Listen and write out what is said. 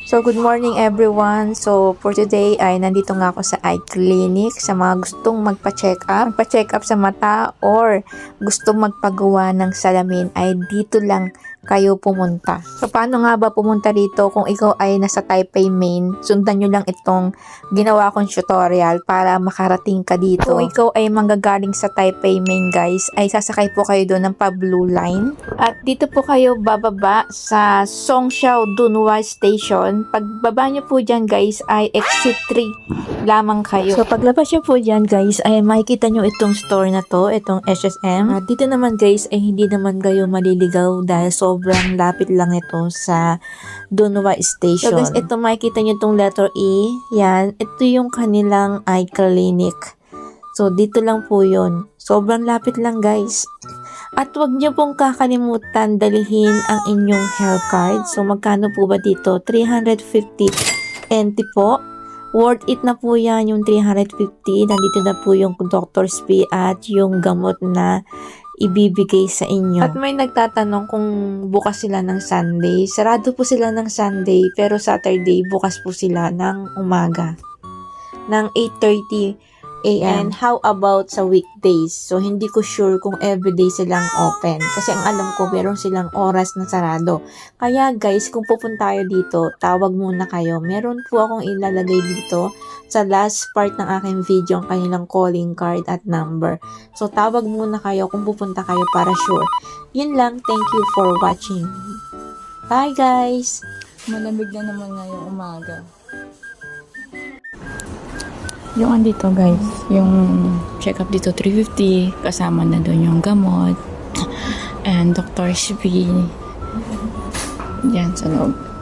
So, good morning everyone. So, for today ay nandito nga ako sa eye clinic sa mga gustong magpa-check up sa mata or gustong magpagawa ng salamin ay dito lang kayo pumunta. So, paano nga ba pumunta dito kung ikaw ay nasa Taipei Main? Sundan nyo lang itong ginawa kong tutorial para makarating ka dito. Kung ikaw ay manggagaling sa Taipei Main guys, ay sasakay po kayo doon ng Pa-Blue Line. At dito po kayo bababa sa Songxiao Dunhua Station. Pagbaba nyo po dyan guys ay exit 3 lamang kayo. So paglabas nyo po dyan guys ay makikita nyo itong store na to, itong SSM. At dito naman guys ay hindi naman kayo maliligaw dahil sobrang lapit lang ito sa Dunhua Station. So guys, ito makikita nyo itong letter E. Yan, ito yung kanilang eye clinic. So dito lang po yun. Sobrang lapit lang guys. At wag niyo pong kakalimutan dalihin ang inyong health card. So magkano po ba dito? 350 NT po. Worth it na po yan yung 350. Nandito na po yung doctor's fee at yung gamot na ibibigay sa inyo. At may nagtatanong kung bukas sila ng Sunday. Sarado po sila ng Sunday pero Saturday bukas po sila ng umaga. Ng 8:30 AM. And how about sa weekdays? So, hindi ko sure kung everyday silang open. Kasi ang alam ko, meron silang oras na sarado. Kaya guys, kung pupunta tayo dito, tawag muna kayo. Meron po akong ilalagay dito sa last part ng aking video ang kanilang calling card at number. So, tawag muna kayo kung pupunta kayo para sure. Yun lang. Thank you for watching. Bye guys! Malamig na naman ngayong umaga. Yung andito guys, yung check-up dito 350, kasama na doon yung gamot and doctor's fee. Diyan sa loob.